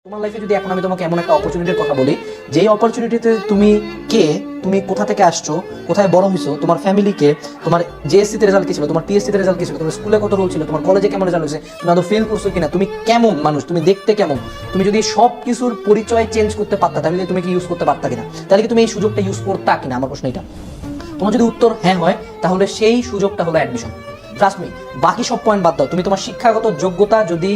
তোমার লাইফে যদি এখন আমি তোমাকে এমন একটা অপরচুনিটির কথা বলি, যেই অপরচুনিটিতে তুমি কে, তুমি কোথা থেকে আসছো, কোথায় বড় হয়েছো, তোমার ফ্যামিলিকে, তোমার জেএসসিতে রেজাল্ট কি ছিল, তোমার পিএসসিতে রেজাল্ট কি ছিল, তোমার স্কুলে কত রোল ছিল, তোমার কলেজে কেমন রেজাল্ট হয়েছে, তুমি আদৌ ফেল করছো কিনা, তুমি কেমন মানুষ, তুমি দেখতে কেমন, তুমি যদি সব কিছুর পরিচয় চেঞ্জ করতে পারতা তাহলে তুমি কি ইউজ করতে পারতা কিনা, তাহলে কি তুমি এই সুযোগটা ইউজ করতা কিনা, আমার প্রশ্ন এটা। তোমার যদি উত্তর হ্যাঁ হয় তাহলে সেই সুযোগটা হলো অ্যাডমিশন। ট্রাস্ট মি, বাকি সব পয়েন্ট বাদ দাও, তুমি তোমার শিক্ষাগত যোগ্যতা যদি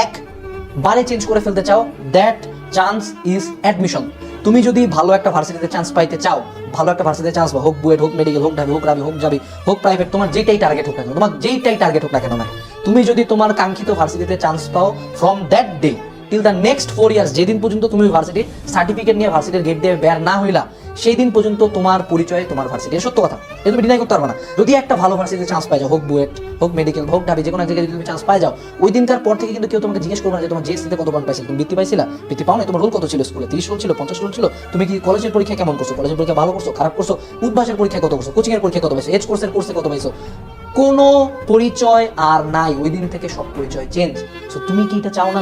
একবারে চেঞ্জ করে ফেলতে চাও, দ্যাট চান্স ইজ অ্যাডমিশন। তুমি যদি ভালো একটা ভার্সিটিতে চান্স পাইতে চাও, ভালো একটা ভার্সিটিতে চান্স পাও, হোক বুয়েট, হোক মেডিকেল, হোক ঢাবি, হোক রাবি, হোক যাবি, হোক প্রাইভেট, তোমার যেটাই টার্গেট হোক না কেন, তোমার যেইটাই টার্গেট হোক না কেন, তুমি যদি তোমার কাঙ্ক্ষিত ভার্সিটিতে চান্স পাও, from that day till the next 4 years, যেদিন পর্যন্ত তুমি ভার্সিটির সার্টিফিকেট নিয়ে ভার্সিটির গেট দিয়ে বের না হইলা, সেই দিন পর্যন্ত তোমার পরিচয় তোমার ভার্সিটি। সত্য কথা, এটা তুমি ডিনাই করতে পারবে না। যদি একটা ভালো ভার্সিটিতে চান্স পাই যাও, হোক বুয়েট, হোক মেডিকেল, হোক ঢাবি, যে কোনো এক জায়গায় যদি তুমি চান্স পাই যাও, ওই দিনকার পর থেকে কিন্তু কেউ তোমাকে জিজ্ঞেস করবে না যে তোমার জেএসসিতে কত পয়েন্ট পাইছিল, তুমি বৃত্তি পাইছিলা, বৃত্তি পাও না, তোমার রোল কত ছিল স্কুলে, 30 রোল ছিল, 50 রোল ছিল, তুমি কি কলেজের পরীক্ষা কেমন করছো, কলেজের পরীক্ষা ভালো করছো, খারাপ করছো, উদ্ভাসের পরীক্ষা কত করছো, কোচিং এর পরীক্ষা কত পাইছো, এজ কোর্সের কোর্সে কত পাইছো, কোনো পরিচয় আর নাই, ওই দিন থেকে সব পরিচয় চেঞ্জ। সো তুমি কি এটা চাও না?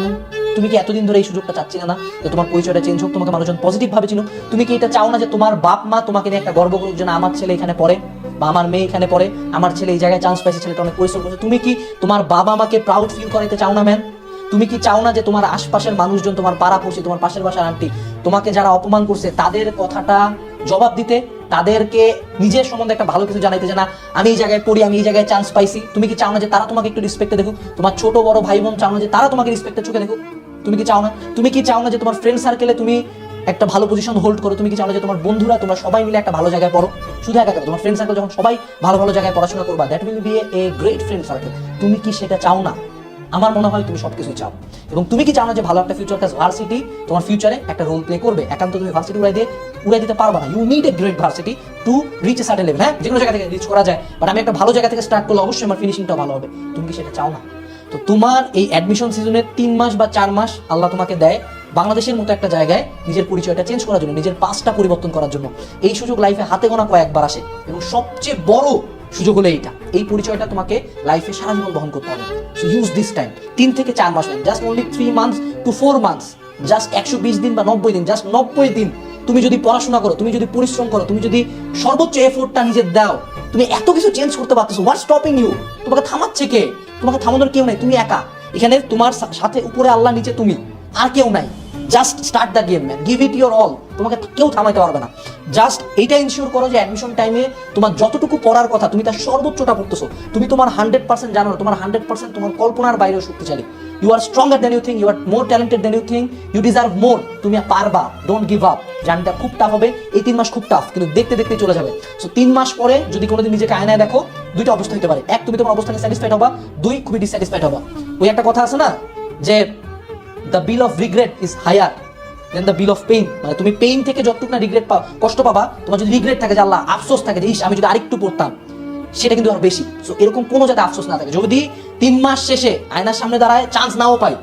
তুমি কি এতদিন ধরে এই সুযোগটা চাচ্ছিলে না যে তোমার পরিচয়টা চেঞ্জ হোক, তোমাকে মানুষজন পজিটিভ ভাবে চিনুক? তুমি কি এটা চাও না যে তোমার বাপ মা তোমাকে নিয়ে একটা গর্ব করুক যে না আমার ছেলে এখানে পড়ে, বা আমার মেয়ে এখানে পড়ে, আমার ছেলে এই জায়গায় চান্স পাইছে, ছেলেটা অনেক পরিশ্রম করছে? তুমি কি তোমার বাবা মাকে প্রাউড ফিল করাতে চাও না ম্যান? তুমি কি চাও না যে তোমার আশপাশের মানুষজন, তোমার পাড়া পড়ছে, তোমার পাশের বাসার আন্টি, তোমাকে যারা অপমান করছে তাদের কথাটা জবাব দিতে, তাদেরকে নিজের সম্বন্ধে একটা ভালো কিছু জানাইতে, যে না আমি এই জায়গায় পড়ি, আমি এই জায়গায় চান্স পাইছি? তুমি কি চাও না যে তারা তোমাকে একটু রেসপেক্টে দেখুক? তোমার ছোট বড় ভাই বোন চাও না যে তারা তোমাকে রেসপেক্টের চোখে দেখুক? তুমি কি চাও না? তুমি কি চাও না যে তোমার ফ্রেন্ড সার্কেলে তুমি একটা ভালো পজিশন হোল্ড করো? তুমি কি চাও না যে তোমার বন্ধুরা, তোমরা সবাই মিলে একটা ভালো জায়গায় পড়ো? শুধু একা তোমার ফ্রেন্ড সার্কেল যখন সবাই ভালো ভালো জায়গায় পড়াশোনা করবা, that will B a great friend circle. তুমি কি সেটা চাও না? আমার মনে হয় তুমি সবকিছু চাও। এবং তুমি কি চাও না যে ভালো একটা ফিউচার ক্লাস ভার্সিটি তোমার ফিউচারে একটা রোল প্লে করবে? একান্ত তুমি ভার্সিটি উড়াই দিতে পারবা না। You need a great varsity to reach a certain level. হ্যাঁ, যে কোনো জায়গা থেকে রিচ করা যায়, বাট আমি একটা ভালো জায়গা থেকে স্টার্ট করলে অবশ্যই আমার ফিনিশিংটা ভালো হবে। তুমি কি সেটা চাও না? তো তোমার এই অ্যাডমিশন সিজনে 3 মাস বা 4 মাস আল্লাহ তোমাকে দেয় বাংলাদেশের মতো একটা জায়গায় নিজের পরিচয়টা চেঞ্জ করার জন্য, নিজের পাসটা পরিবর্তন করার জন্য। এই সুযোগ লাইফে হাতে গোনা কয়েকবার আসে, এবং সবচেয়ে বড় সুযোগ হলো এইটা। এই পরিচয়টা তোমাকে লাইফে সারা জীবন বহন করতে হবে। So use this time. 3 থেকে 4 মাস, just only 3 months to 4 months, just 120 দিন বা 90 দিন, জাস্ট 90 দিন তুমি যদি পড়াশোনা করো, তুমি যদি পরিশ্রম করো, তুমি যদি সর্বোচ্চ এফোর্টটা নিজের দাও, তুমি এত কিছু চেঞ্জ করতে পারতেছো। What stopping you? তোমাকে থামাচ্ছে কে? তোমাকে থামানোর কেউ নাই, তুমি একা। এখানে তোমার সাথে উপরে আল্লাহ, নিচে তুমি, আর কেউ নাই। Just start the game man, give it your all. তোমাকে কেউ থামাইতে পারবে না। জাস্ট এইটা ইনশিওর করো যে অ্যাডমিশন টাইমে তোমার যতটুকু পড়ার কথা তুমি তার সর্বোচ্চটা পড়তেছো। তুমি তোমার 100% জানো না, তোমার 100% তোমার কল্পনার বাইরেও শক্তিশালী। You are stronger than you think, you are more talented than you think, you deserve more. তুমি পারবা, ডোন্ট গিভ আপ। জার্নিটা খুব টাফ হবে, এই 3 মাস খুব টাফ, কিন্তু দেখতে দেখতে চলে যাবে। সো 3 মাস পরে যদি কোনোদিন নিজেকে আয়নায় দেখো, দুইটা অবস্থা হতে পারে। এক, তুমি তোমার অবস্থানে স্যাটিসফাইড হবা, 2, খুবই ডিসস্যাটিসফাইড হবা। ওই একটা কথা আছে না যে the bill of regret is higher than the bill of pain. মানে তুমি পেইন থেকে যতটুকু না রিগ্রেট কষ্ট পাবা, তোমার যদি রিগ্রেট থাকে যে আল্লাহ, আফসোস থাকে যে ইস আমি যদি আরেকটু পড়তাম, সেটা কিন্তু আরো বেশি। সো এরকম কোনো যাতে আফসোস না থাকে। যদি 3 মাস শেষে আয়নার সামনে দাঁড়ায় চান্স নাও পাই,